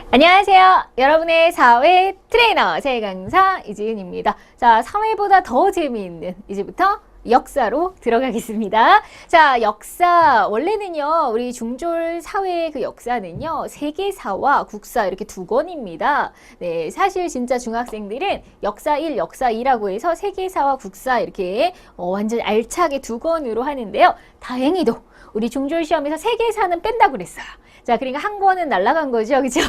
안녕하세요. 여러분의 사회 트레이너 제강사 이지은입니다. 자, 사회보다 더 재미있는 이제부터 역사로 들어가겠습니다. 자, 역사 원래는요 우리 중졸 사회의 그 역사는요 세계사와 국사 이렇게 두 권입니다. 네, 사실 진짜 중학생들은 역사 1, 역사 2라고 해서 세계사와 국사 이렇게 완전 알차게 두 권으로 하는데요. 다행히도 우리 중졸 시험에서 세계사는 뺀다고 그랬어요. 자, 그러니까 한 권은 날라간 거죠. 그죠?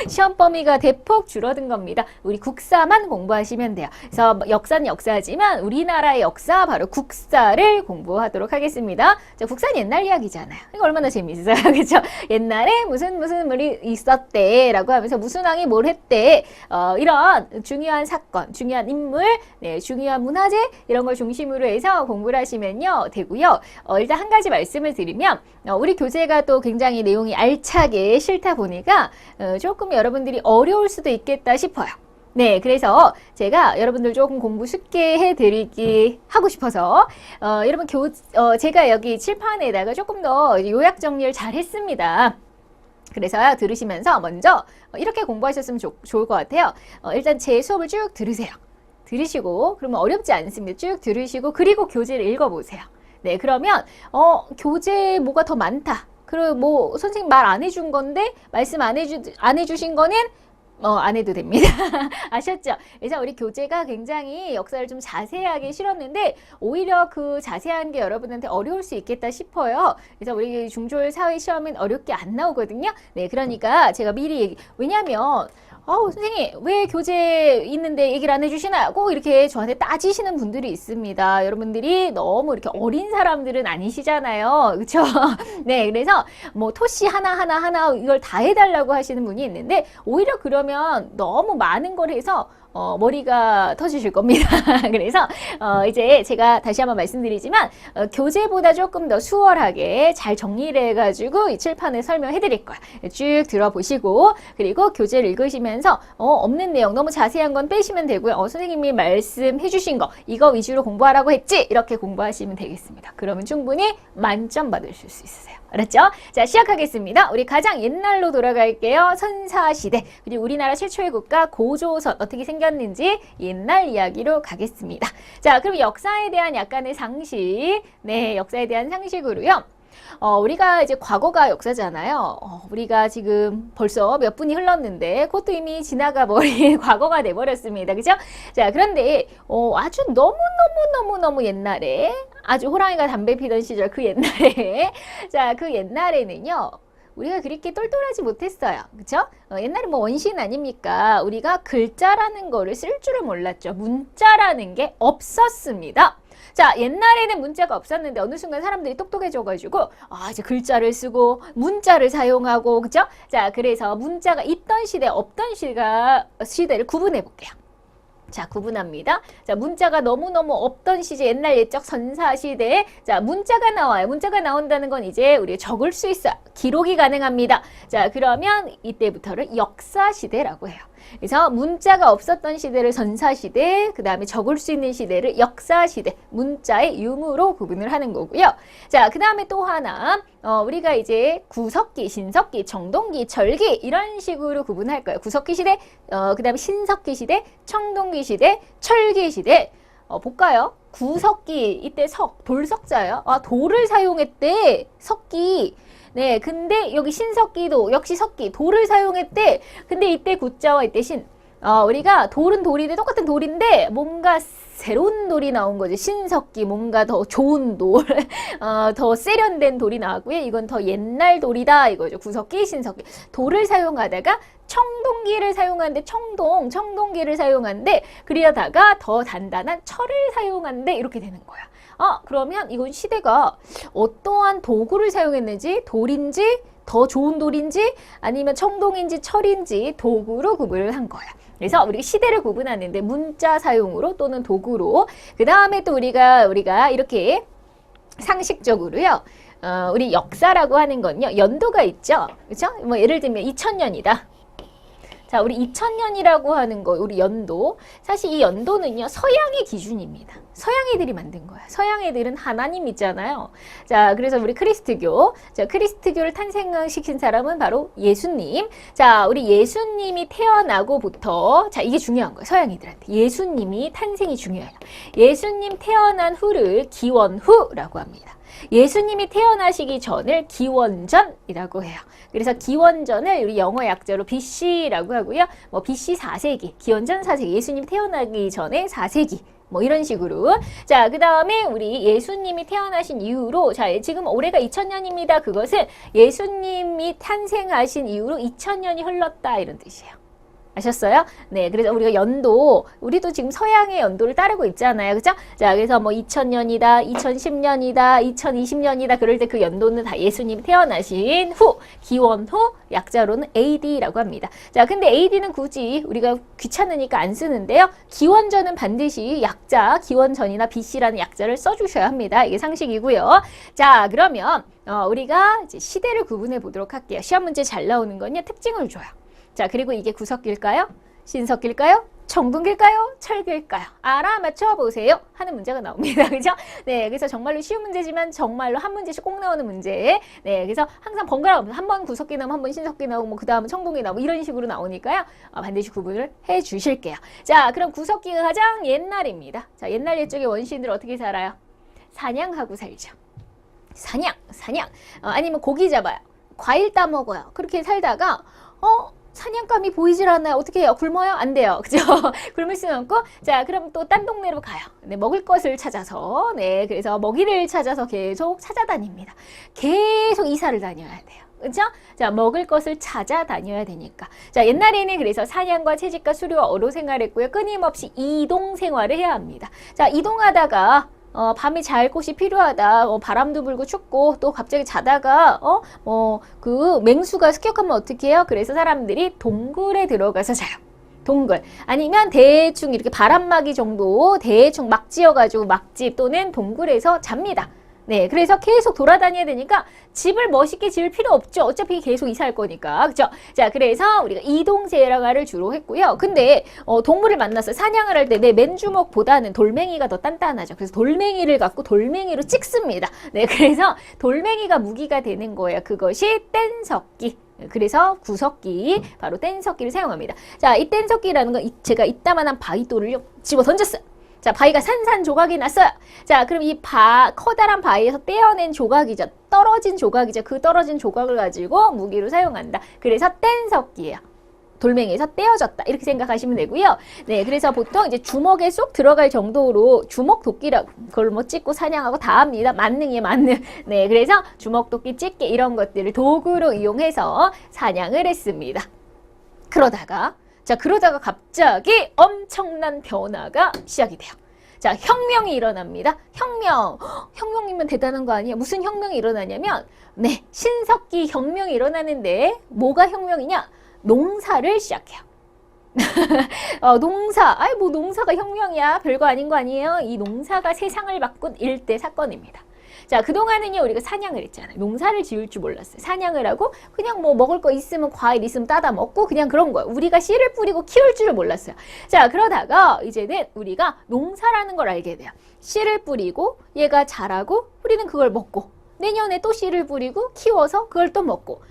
시험 범위가 대폭 줄어든 겁니다. 우리 국사만 공부하시면 돼요. 그래서 역사는 역사지만 우리나라의 역사, 바로 국사를 공부하도록 하겠습니다. 자, 국사는 옛날 이야기잖아요. 이거 얼마나 재미있어요. 그죠? 옛날에 무슨 물이 있었대 라고 하면서 무슨 왕이 뭘 했대. 이런 중요한 사건, 중요한 인물, 네, 중요한 문화재 이런 걸 중심으로 해서 공부를 하시면요 되고요. 일단 한 가지 말씀을 드리면 우리 교재가 또 굉장히 내용이 알차게 싫다 보니까 조금 여러분들이 어려울 수도 있겠다 싶어요. 네, 그래서 제가 여러분들 조금 공부 쉽게 해드리기 하고 싶어서 여러분 제가 여기 칠판에다가 조금 더 요약 정리를 잘 했습니다. 그래서 들으시면서 먼저 이렇게 공부하셨으면 좋을 것 같아요. 일단 제 수업을 쭉 들으세요. 들으시고 그러면 어렵지 않습니다. 쭉 들으시고 그리고 교재를 읽어보세요. 네, 그러면 교재 뭐가 더 많다. 그리고 뭐 선생님 말 안 해준 건데 말씀 안 해주신 거는 안 해도 됩니다. 아셨죠? 그래서 우리 교재가 굉장히 역사를 좀 자세하게 실었는데 오히려 그 자세한 게 여러분한테 어려울 수 있겠다 싶어요. 그래서 우리 중졸 사회 시험은 어렵게 안 나오거든요. 네, 그러니까 제가 미리 왜냐면 선생님 왜 교재 있는데 얘기를 안 해주시나요? 꼭 이렇게 저한테 따지시는 분들이 있습니다. 여러분들이 너무 이렇게 어린 사람들은 아니시잖아요. 그렇죠? 네, 그래서 뭐 토시 하나 이걸 다 해달라고 하시는 분이 있는데 오히려 그러면 너무 많은 걸 해서 머리가 터지실 겁니다. 그래서 이제 제가 다시 한번 말씀드리지만 교재보다 조금 더 수월하게 잘 정리를 해가지고 이 칠판에 설명해 드릴 거야. 쭉 들어보시고 그리고 교재를 읽으시면서 없는 내용 너무 자세한 건 빼시면 되고요. 선생님이 말씀해 주신 거 이거 위주로 공부하라고 했지? 이렇게 공부하시면 되겠습니다. 그러면 충분히 만점 받으실 수 있으세요. 알았죠? 자, 시작하겠습니다. 우리 가장 옛날로 돌아갈게요. 선사시대 그리고 우리나라 최초의 국가 고조선 어떻게 생겼는지 옛날 이야기로 가겠습니다. 자, 그럼 역사에 대한 약간의 상식, 네, 역사에 대한 상식으로요. 우리가 이제 과거가 역사잖아요. 우리가 지금 벌써 몇 분이 흘렀는데 그것도 이미 지나가 버린 과거가 돼버렸습니다. 그죠? 자, 그런데 아주 너무 옛날에 아주 호랑이가 담배 피던 시절 그 옛날에 자, 그 옛날에는요. 우리가 그렇게 똘똘하지 못했어요. 그쵸? 옛날에 뭐 원시인 아닙니까? 우리가 글자라는 거를 쓸 줄을 몰랐죠. 문자라는 게 없었습니다. 자, 옛날에는 문자가 없었는데 어느 순간 사람들이 똑똑해져가지고 이제 글자를 쓰고 문자를 사용하고 그죠? 자, 그래서 문자가 있던 시대, 없던 시대를 구분해 볼게요. 자, 구분합니다. 자, 문자가 너무너무 없던 시제, 옛날 옛적 선사시대에 자, 문자가 나와요. 문자가 나온다는 건 이제 우리가 적을 수 있어요. 기록이 가능합니다. 자, 그러면 이때부터를 역사시대라고 해요. 그래서 문자가 없었던 시대를 선사시대, 그 다음에 적을 수 있는 시대를 역사시대, 문자의 유무로 구분을 하는 거고요. 자, 그 다음에 또 하나, 우리가 이제 구석기, 신석기, 청동기, 철기 이런 식으로 구분할 거예요. 구석기 시대, 그 다음에 신석기 시대, 청동기 시대, 철기 시대. 볼까요? 구석기, 이때 돌석자예요. 돌을 사용했대, 석기. 네, 근데 여기 신석기도 역시 석기, 돌을 사용했대. 근데 이때 구자와 이때 신. 우리가 돌은 돌인데 똑같은 돌인데 뭔가 새로운 돌이 나온 거죠. 신석기, 뭔가 더 좋은 돌, 더 세련된 돌이 나왔고요. 이건 더 옛날 돌이다 이거죠. 구석기, 신석기. 돌을 사용하다가 청동기를 사용하는데 청동기를 사용하는데 그러다가 더 단단한 철을 사용하는데 이렇게 되는 거야. 그러면 이건 시대가 어떠한 도구를 사용했는지 돌인지 더 좋은 돌인지 아니면 청동인지 철인지 도구로 구분을 한 거야. 그래서 우리가 시대를 구분하는데 문자 사용으로 또는 도구로 그 다음에 또 우리가 이렇게 상식적으로요. 우리 역사라고 하는 건요. 연도가 있죠. 그렇죠? 뭐 예를 들면 2000년이다. 자, 우리 2000년이라고 하는 거, 우리 연도. 사실 이 연도는요, 서양의 기준입니다. 서양 애들이 만든 거야. 서양 애들은 하나님 있잖아요. 자, 그래서 우리 크리스트교. 자, 크리스트교를 탄생시킨 사람은 바로 예수님. 자, 우리 예수님이 태어나고부터, 자, 이게 중요한 거예요. 서양 애들한테. 예수님이 탄생이 중요해요. 예수님 태어난 후를 기원후라고 합니다. 예수님이 태어나시기 전을 기원전이라고 해요. 그래서 기원전을 우리 영어 약자로 BC라고 하고요. 뭐 BC 4세기, 기원전 4세기, 예수님이 태어나기 전에 4세기. 뭐 이런 식으로. 자, 그 다음에 우리 예수님이 태어나신 이후로, 자, 지금 올해가 2000년입니다. 그것은 예수님이 탄생하신 이후로 2000년이 흘렀다 이런 뜻이에요. 아셨어요? 네, 그래서 우리가 연도, 우리도 지금 서양의 연도를 따르고 있잖아요. 그죠? 자, 그래서 뭐 2000년이다, 2010년이다, 2020년이다. 그럴 때 그 연도는 다 예수님 태어나신 후, 기원 후, 약자로는 AD라고 합니다. 자, 근데 AD는 굳이 우리가 귀찮으니까 안 쓰는데요. 기원전은 반드시 약자, 기원전이나 BC라는 약자를 써주셔야 합니다. 이게 상식이고요. 자, 그러면 우리가 이제 시대를 구분해 보도록 할게요. 시험 문제 잘 나오는 건요, 특징을 줘요. 자, 그리고 이게 구석길까요? 신석길까요? 청동길까요? 철길까요? 알아맞혀 보세요 하는 문제가 나옵니다. 그죠? 네, 그래서 정말로 쉬운 문제지만 정말로 한 문제씩 꼭 나오는 문제. 네, 그래서 항상 번갈아 한 번 구석기 나오면 한 번 신석기 나오고 뭐 그 다음은 청동기 나오고 이런 식으로 나오니까요. 반드시 구분을 해 주실게요. 자, 그럼 구석기가 가장 옛날입니다. 자, 옛날 옛적의 원시인들 어떻게 살아요? 사냥하고 살죠. 사냥. 아니면 고기 잡아요. 과일 따먹어요. 그렇게 살다가 사냥감이 보이질 않아요. 어떻게 해요? 굶어요? 안 돼요. 그죠? 굶을 수는 없고. 자, 그럼 또 딴 동네로 가요. 네, 먹을 것을 찾아서. 네, 그래서 먹이를 찾아서 계속 찾아다닙니다. 계속 이사를 다녀야 돼요. 그죠? 자, 먹을 것을 찾아다녀야 되니까. 자, 옛날에는 그래서 사냥과 채집과 수료와 어로 생활했고요. 끊임없이 이동 생활을 해야 합니다. 자, 이동하다가 밤에 잘 곳이 필요하다. 바람도 불고 춥고 또 갑자기 자다가 그 맹수가 습격하면 어떻게 해요? 그래서 사람들이 동굴에 들어가서 자요. 동굴. 아니면 대충 이렇게 바람막이 정도 대충 막 지어가지고 막집 또는 동굴에서 잡니다. 네, 그래서 계속 돌아다녀야 되니까 집을 멋있게 지을 필요 없죠. 어차피 계속 이사할 거니까. 그죠? 자, 그래서 우리가 이동 생활을 주로 했고요. 근데 동물을 만나서 사냥을 할 때 내 맨주먹보다는 돌멩이가 더 단단하죠. 그래서 돌멩이를 갖고 돌멩이로 찍습니다. 네, 그래서 돌멩이가 무기가 되는 거예요. 그것이 뗀석기. 그래서 구석기, 바로 뗀석기를 사용합니다. 자, 이 뗀석기라는 건 제가 이따만한 바위돌을 집어 던졌어요. 자, 바위가 산산조각이 났어요. 자, 그럼 이 커다란 바위에서 떼어낸 조각이죠. 떨어진 조각이죠. 그 떨어진 조각을 가지고 무기로 사용한다. 그래서 뗀석기예요. 돌멩이에서 떼어졌다. 이렇게 생각하시면 되고요. 네, 그래서 보통 이제 주먹에 쏙 들어갈 정도로 주먹도끼라고 그걸 뭐 찍고 사냥하고 다 합니다. 만능이에요, 만능. 네, 그래서 주먹도끼, 집게 이런 것들을 도구로 이용해서 사냥을 했습니다. 그러다가 갑자기 엄청난 변화가 시작이 돼요. 자, 혁명이 일어납니다. 혁명이면 대단한 거 아니에요? 무슨 혁명이 일어나냐면, 네, 신석기 혁명이 일어나는데, 뭐가 혁명이냐? 농사를 시작해요. 농사가 혁명이야. 별거 아닌 거 아니에요? 이 농사가 세상을 바꾼 일대 사건입니다. 자, 그동안은요, 우리가 사냥을 했잖아요. 농사를 지을 줄 몰랐어요. 사냥을 하고, 그냥 뭐 먹을 거 있으면 과일 있으면 따다 먹고, 그냥 그런 거예요. 우리가 씨를 뿌리고 키울 줄을 몰랐어요. 자, 그러다가 이제는 우리가 농사라는 걸 알게 돼요. 씨를 뿌리고, 얘가 자라고, 우리는 그걸 먹고, 내년에 또 씨를 뿌리고, 키워서 그걸 또 먹고,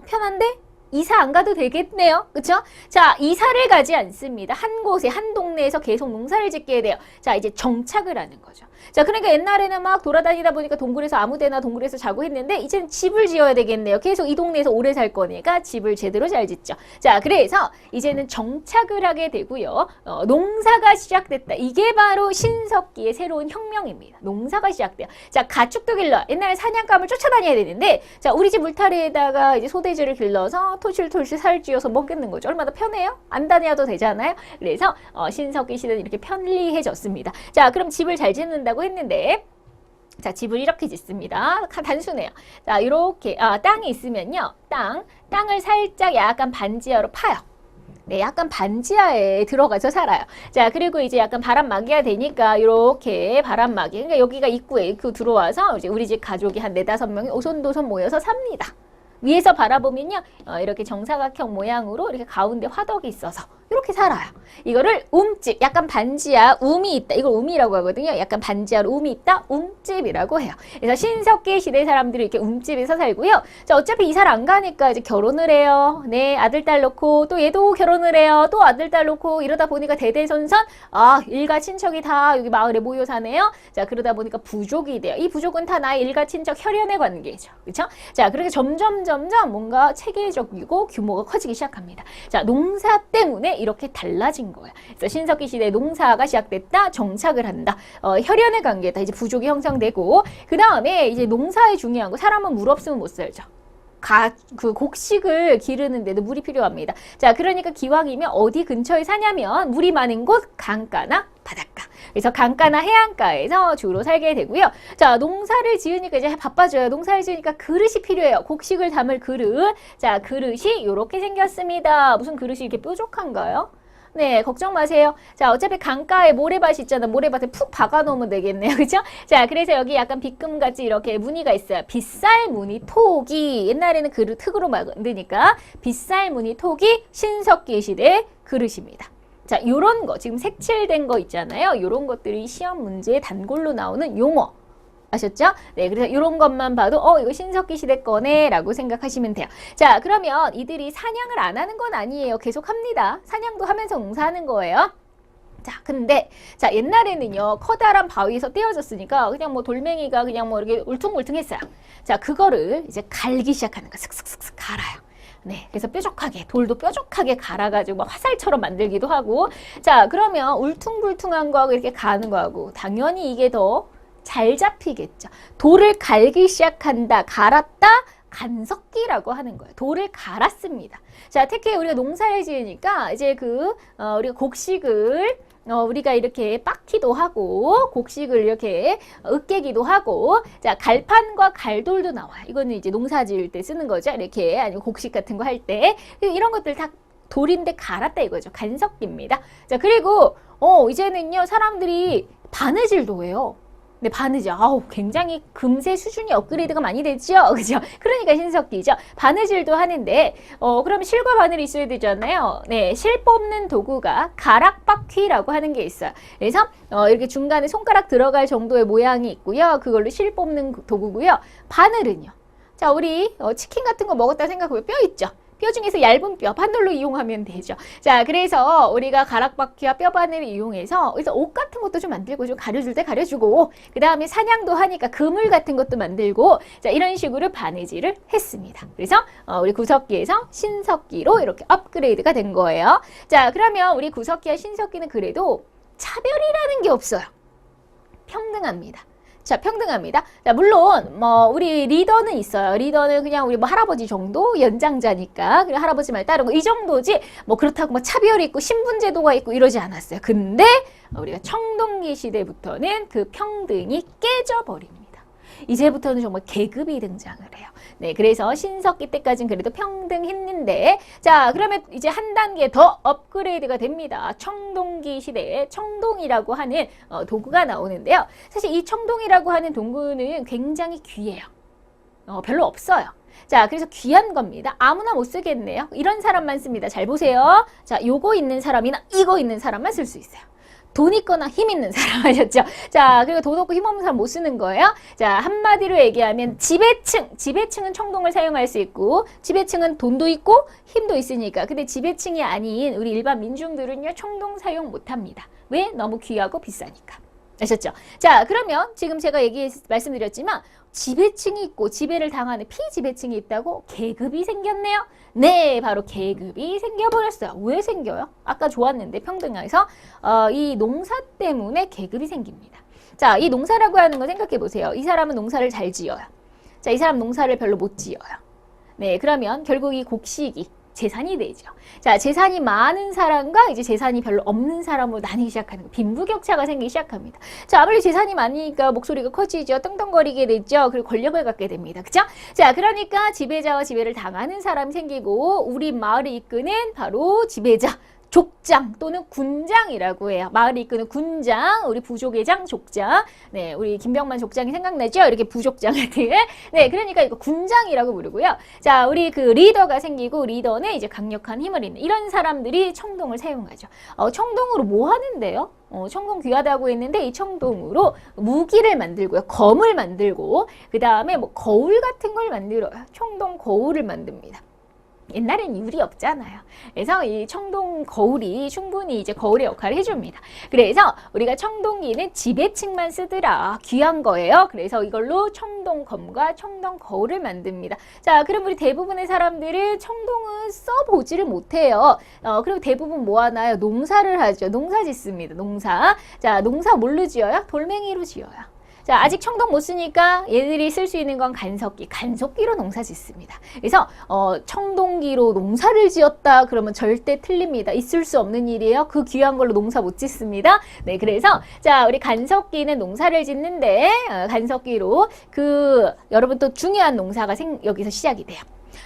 편한데? 이사 안 가도 되겠네요. 그쵸? 자, 이사를 가지 않습니다. 한 곳에, 한 동네에서 계속 농사를 짓게 돼요. 자, 이제 정착을 하는 거죠. 자, 그러니까 옛날에는 막 돌아다니다 보니까 동굴에서 아무데나 동굴에서 자고 했는데, 이제는 집을 지어야 되겠네요. 계속 이 동네에서 오래 살 거니까 집을 제대로 잘 짓죠. 자, 그래서 이제는 정착을 하게 되고요. 농사가 시작됐다. 이게 바로 신석기의 새로운 혁명입니다. 농사가 시작돼요. 자, 가축도 길러. 옛날에 사냥감을 쫓아다녀야 되는데, 자, 우리 집 울타리에다가 이제 소돼지를 길러서 토실토실 살 쥐어서 먹겠는 거죠. 얼마나 편해요? 안 다녀도 되잖아요. 그래서 신석기 시대는 이렇게 편리해졌습니다. 자, 그럼 집을 잘 짓는다고 했는데, 자, 집을 이렇게 짓습니다. 단순해요. 자, 이렇게 땅이 있으면요, 땅을 살짝 약간 반지하로 파요. 네, 약간 반지하에 들어가서 살아요. 자, 그리고 이제 약간 바람막이가 되니까 이렇게 바람막이, 그러니까 여기가 입구 들어와서 이제 우리 집 가족이 한 4-5명이 오손도손 모여서 삽니다. 위에서 바라보면요. 이렇게 정사각형 모양으로 이렇게 가운데 화덕이 있어서 이렇게 살아요. 이거를 움집, 약간 반지하 움이 있다. 이걸 움이라고 하거든요. 약간 반지하로 움이 있다. 움집이라고 해요. 그래서 신석기 시대 사람들이 이렇게 움집에서 살고요. 자, 어차피 이사를 안 가니까 이제 결혼을 해요. 네, 아들, 딸 놓고 또 얘도 결혼을 해요. 또 아들, 딸 놓고 이러다 보니까 대대손손 일가 친척이 다 여기 마을에 모여 사네요. 자, 그러다 보니까 부족이 돼요. 이 부족은 다 나의 일가 친척 혈연의 관계죠. 그렇죠? 자, 그렇게 점점 뭔가 체계적이고 규모가 커지기 시작합니다. 자, 농사 때문에 이렇게 달라진 거야. 그래서 신석기 시대에 농사가 시작됐다, 정착을 한다. 혈연의 관계다. 이제 부족이 형성되고 그 다음에 이제 농사에 중요한 거 사람은 물 없으면 못 살죠. 그 곡식을 기르는데도 물이 필요합니다. 자, 그러니까 기왕이면 어디 근처에 사냐면 물이 많은 곳 강가나 바닷가. 그래서 강가나 해안가에서 주로 살게 되고요. 자, 농사를 지으니까 이제 바빠져요. 농사를 지으니까 그릇이 필요해요. 곡식을 담을 그릇. 자, 그릇이 이렇게 생겼습니다. 무슨 그릇이 이렇게 뾰족한가요? 네, 걱정 마세요. 자, 어차피 강가에 모래밭이 있잖아. 모래밭에 푹 박아 놓으면 되겠네요. 그죠? 자, 그래서 여기 약간 빗금같이 이렇게 무늬가 있어요. 빗살 무늬 톡이. 옛날에는 그릇 흙으로 만드니까 빗살 무늬 톡이 신석기 시대 그릇입니다. 자, 요런 거, 지금 색칠된 거 있잖아요. 요런 것들이 시험 문제에 단골로 나오는 용어. 아셨죠? 네, 그래서 이런 것만 봐도 이거 신석기 시대 거네 라고 생각하시면 돼요. 자, 그러면 이들이 사냥을 안 하는 건 아니에요. 계속 합니다. 사냥도 하면서 농사하는 거예요. 자, 근데 자, 옛날에는요. 커다란 바위에서 떼어졌으니까 그냥 뭐 돌멩이가 그냥 뭐 이렇게 울퉁불퉁했어요. 자, 그거를 이제 갈기 시작하는 거. 슥슥슥슥 갈아요. 네, 그래서 뾰족하게, 돌도 뾰족하게 갈아가지고 막 화살처럼 만들기도 하고. 자, 그러면 울퉁불퉁한 거하고 이렇게 가는 거하고 당연히 이게 더 잘 잡히겠죠. 돌을 갈기 시작한다, 갈았다, 간석기라고 하는 거예요. 돌을 갈았습니다. 자, 특히 우리가 농사를 지으니까 이제 우리가 곡식을 우리가 이렇게 빻기도 하고 곡식을 이렇게 으깨기도 하고 자, 갈판과 갈돌도 나와요. 이거는 이제 농사 지을 때 쓰는 거죠. 이렇게 아니면 곡식 같은 거 할 때 이런 것들 다 돌인데 갈았다 이거죠. 간석기입니다. 자, 그리고 이제는요 사람들이 바느질도 해요. 네, 바느질. 굉장히 금세 수준이 업그레이드가 많이 됐죠? 그죠? 그러니까 신석기죠. 바느질도 하는데, 그러면 실과 바늘이 있어야 되잖아요. 네, 실 뽑는 도구가 가락바퀴라고 하는 게 있어요. 그래서, 이렇게 중간에 손가락 들어갈 정도의 모양이 있고요. 그걸로 실 뽑는 도구고요. 바늘은요. 자, 우리 치킨 같은 거 먹었다 생각해보면 뼈 있죠? 뼈 중에서 얇은 뼈, 바늘로 이용하면 되죠. 자, 그래서 우리가 가락바퀴와 뼈바늘을 이용해서 그래서 옷 같은 것도 좀 만들고 좀 가려줄 때 가려주고 그 다음에 사냥도 하니까 그물 같은 것도 만들고 자, 이런 식으로 바느질을 했습니다. 그래서 우리 구석기에서 신석기로 이렇게 업그레이드가 된 거예요. 자, 그러면 우리 구석기와 신석기는 그래도 차별이라는 게 없어요. 평등합니다. 자, 평등합니다. 자, 물론 우리 리더는 있어요. 리더는 그냥 우리 할아버지 정도 연장자니까 그리고 할아버지 말 따르고 이 정도지 그렇다고 차별이 있고 신분제도가 있고 이러지 않았어요. 근데 우리가 청동기 시대부터는 그 평등이 깨져버립니다. 이제부터는 정말 계급이 등장을 해요. 네, 그래서 신석기 때까지는 그래도 평등했는데 자, 그러면 이제 한 단계 더 업그레이드가 됩니다. 청동기 시대에 청동이라고 하는 도구가 나오는데요. 사실 이 청동이라고 하는 도구는 굉장히 귀해요. 별로 없어요. 자, 그래서 귀한 겁니다. 아무나 못 쓰겠네요. 이런 사람만 씁니다. 잘 보세요. 자, 요거 있는 사람이나 이거 있는 사람만 쓸 수 있어요. 돈 있거나 힘 있는 사람 하셨죠? 자, 그리고 돈 없고 힘 없는 사람 못 쓰는 거예요. 자, 한마디로 얘기하면 지배층은 청동을 사용할 수 있고 지배층은 돈도 있고 힘도 있으니까. 근데 지배층이 아닌 우리 일반 민중들은요 청동 사용 못 합니다. 왜? 너무 귀하고 비싸니까. 아셨죠? 자, 그러면 지금 제가 말씀드렸지만 지배층이 있고 지배를 당하는 피지배층이 있다고 계급이 생겼네요. 네, 바로 계급이 생겨버렸어요. 왜 생겨요? 아까 좋았는데 평등해서 이 농사 때문에 계급이 생깁니다. 자, 이 농사라고 하는 거 생각해 보세요. 이 사람은 농사를 잘 지어요. 자, 이 사람 농사를 별로 못 지어요. 네, 그러면 결국 이 곡식이 재산이 되죠. 자, 재산이 많은 사람과 이제 재산이 별로 없는 사람으로 나뉘기 시작하는 거. 빈부격차가 생기기 시작합니다. 자, 아무리 재산이 많으니까 목소리가 커지죠. 떵떵거리게 되죠. 그리고 권력을 갖게 됩니다. 그죠? 자, 그러니까 지배자와 지배를 당하는 사람이 생기고 우리 마을을 이끄는 바로 지배자, 족장 또는 군장이라고 해요. 마을을 이끄는 군장, 우리 부족의 장, 족장. 네, 우리 김병만 족장이 생각나죠? 이렇게 부족장한테. 네, 그러니까 이거 군장이라고 부르고요. 자, 우리 그 리더가 생기고 리더는 이제 강력한 힘을 있는 이런 사람들이 청동을 사용하죠. 청동으로 뭐 하는데요? 청동 귀하다고 했는데 이 청동으로 무기를 만들고요. 검을 만들고 그 다음에 뭐 거울 같은 걸 만들어요. 청동 거울을 만듭니다. 옛날엔 유리 없잖아요. 그래서 이 청동 거울이 충분히 이제 거울의 역할을 해줍니다. 그래서 우리가 청동기는 지배층만 쓰더라. 귀한 거예요. 그래서 이걸로 청동검과 청동거울을 만듭니다. 자, 그럼 우리 대부분의 사람들은 청동은 써보지를 못해요. 그리고 대부분 뭐 하나요? 농사를 하죠. 농사 짓습니다. 농사. 자, 농사 뭘로 지어요? 돌멩이로 지어요. 자, 아직 청동 못 쓰니까 얘들이 쓸 수 있는 건 간석기. 간석기로 농사 짓습니다. 그래서 청동기로 농사를 지었다 그러면 절대 틀립니다. 있을 수 없는 일이에요. 그 귀한 걸로 농사 못 짓습니다. 네, 그래서 자, 우리 간석기는 농사를 짓는데 간석기로 여러분 또 중요한 농사가 여기서 시작이 돼요.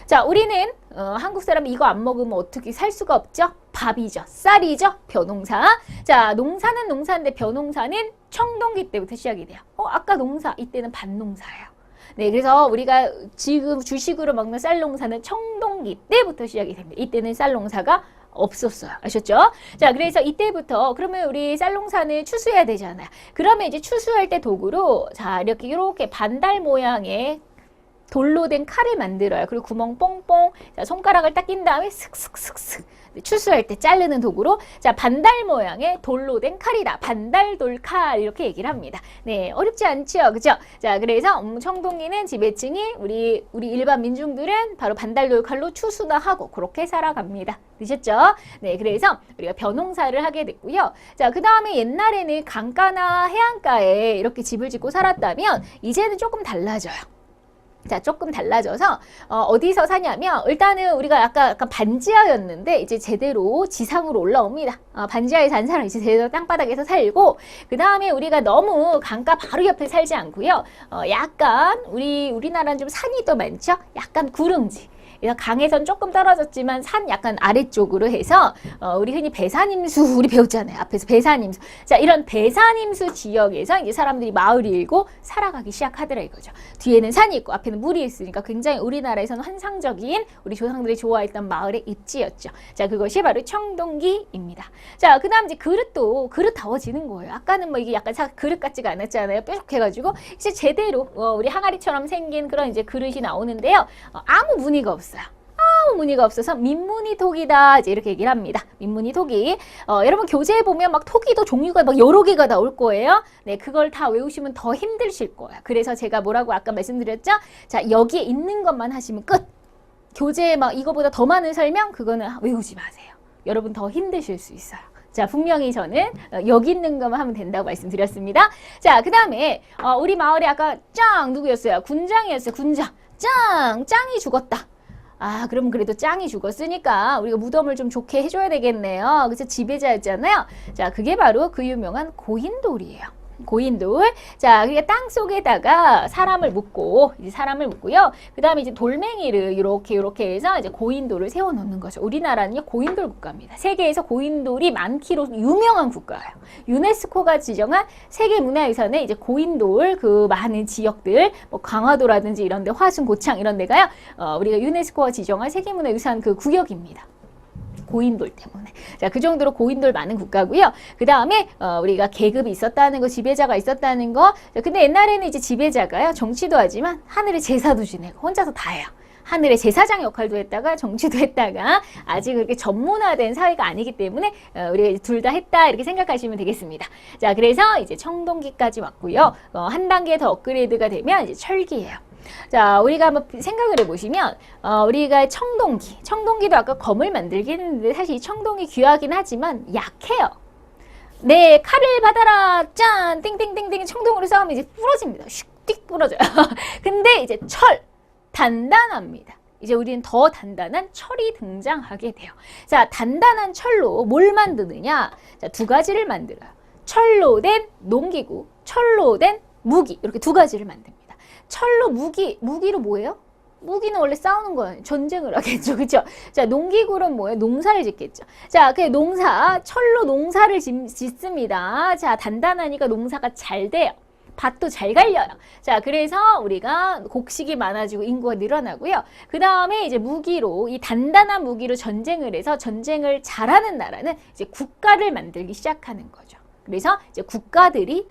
자, 우리는 한국 사람이 이거 안 먹으면 어떻게 살 수가 없죠? 밥이죠. 쌀이죠. 벼농사. 자, 농사는 농사인데 벼농사는 청동기 때부터 시작이 돼요. 아까 농사, 이때는 밭농사예요. 네, 그래서 우리가 지금 주식으로 먹는 쌀 농사는 청동기 때부터 시작이 됩니다. 이때는 쌀 농사가 없었어요. 아셨죠? 자, 그래서 이때부터 그러면 우리 쌀 농사는 추수해야 되잖아요. 그러면 이제 추수할 때 도구로 자, 이렇게 반달 모양의 돌로 된 칼을 만들어요. 그리고 구멍 뽕뽕. 자, 손가락을 딱 낀 다음에 슥슥슥슥. 추수할 때 자르는 도구로 자, 반달 모양의 돌로 된 칼이다. 반달돌칼 이렇게 얘기를 합니다. 네, 어렵지 않죠, 그죠? 자, 그래서 청동기는 지배층이 우리 일반 민중들은 바로 반달돌칼로 추수나 하고 그렇게 살아갑니다. 되셨죠? 네, 그래서 우리가 벼농사를 하게 됐고요. 자, 그 다음에 옛날에는 강가나 해안가에 이렇게 집을 짓고 살았다면 이제는 조금 달라져요. 자, 조금 달라져서 어디서 사냐면 일단은 우리가 약간 반지하였는데 이제 제대로 지상으로 올라옵니다. 반지하에 산 사람 이제 제대로 땅바닥에서 살고 그 다음에 우리가 너무 강가 바로 옆에 살지 않고요. 약간 우리나라는 좀 산이 또 많죠. 약간 구릉지. 그래서 강에선 조금 떨어졌지만 산 약간 아래쪽으로 해서 우리 흔히 배산임수 우리 배웠잖아요. 앞에서 배산임수. 자, 이런 배산임수 지역에서 이제 사람들이 마을을 일고 살아가기 시작하더라 이거죠. 뒤에는 산이 있고 앞에는 물이 있으니까 굉장히 우리나라에서는 환상적인 우리 조상들이 좋아했던 마을의 입지였죠. 자, 그것이 바로 청동기입니다. 자, 그 다음 이제 그릇다워지는 거예요. 아까는 뭐 이게 약간 그릇 같지가 않았잖아요. 뾰족해가지고 이제 제대로 우리 항아리처럼 생긴 그런 이제 그릇이 나오는데요. 아무 무늬가 없어요. 아무 무늬가 없어서 민무늬토기다 이제 이렇게 얘기를 합니다. 민무늬토기. 여러분 교재에 보면 막 토기도 종류가 막 여러 개가 나올 거예요. 네, 그걸 다 외우시면 더 힘드실 거예요. 그래서 제가 뭐라고 아까 말씀드렸죠? 자, 여기에 있는 것만 하시면 끝. 교재에 막 이거보다 더 많은 설명 그거는 외우지 마세요. 여러분 더 힘드실 수 있어요. 자, 분명히 저는 여기 있는 것만 하면 된다고 말씀드렸습니다. 자, 그 다음에 우리 마을에 아까 짱 누구였어요? 군장이었어요. 군장. 짱이 죽었다. 그럼 그래도 짱이 죽었으니까 우리가 무덤을 좀 좋게 해줘야 되겠네요. 그래서 지배자였잖아요. 자, 그게 바로 그 유명한 고인돌이에요. 고인돌. 자, 그러니까 땅 속에다가 사람을 묻고요. 그 다음에 이제 돌멩이를 이렇게 해서 이제 고인돌을 세워놓는 거죠. 우리나라는요, 고인돌 국가입니다. 세계에서 고인돌이 많기로 유명한 국가예요. 유네스코가 지정한 세계문화유산에 이제 고인돌 그 많은 지역들, 뭐 강화도라든지 이런 데, 화순, 고창 이런 데가요, 우리가 유네스코가 지정한 세계문화유산 그 구역입니다. 고인돌 때문에. 자, 그 정도로 고인돌 많은 국가고요. 그 다음에 우리가 계급이 있었다는 거, 지배자가 있었다는 거. 자, 근데 옛날에는 이제 지배자가요, 정치도 하지만 하늘에 제사도 지내고 혼자서 다 해요. 하늘의 제사장 역할도 했다가 정치도 했다가 아직 그렇게 전문화된 사회가 아니기 때문에 우리가 둘 다 했다 이렇게 생각하시면 되겠습니다. 자, 그래서 이제 청동기까지 왔고요. 한 단계 더 업그레이드가 되면 이제 철기예요. 자, 우리가 한번 생각을 해보시면 우리가 청동기도 아까 검을 만들긴 했는데 사실 이 청동이 귀하긴 하지만 약해요. 네, 칼을 받아라 짠 띵띵띵띵 청동으로 싸우면 이제 부러집니다. 슉띡 부러져요. 근데 이제 단단합니다. 이제 우리는 더 단단한 철이 등장하게 돼요. 자, 단단한 철로 뭘 만드느냐? 자, 두 가지를 만들어요. 철로 된 농기구, 철로 된 무기 이렇게 두 가지를 만듭니다. 철로 무기로 뭐예요? 무기는 원래 싸우는 거예요. 전쟁을 하겠죠. 그쵸? 자, 농기구는 뭐예요? 농사를 짓겠죠. 자, 그 농사, 철로 농사를 짓습니다. 자, 단단하니까 농사가 잘 돼요. 밭도 잘 갈려요. 자, 그래서 우리가 곡식이 많아지고 인구가 늘어나고요. 그 다음에 이제 무기로, 이 단단한 무기로 전쟁을 해서 전쟁을 잘하는 나라는 이제 국가를 만들기 시작하는 거죠. 그래서 이제 국가들이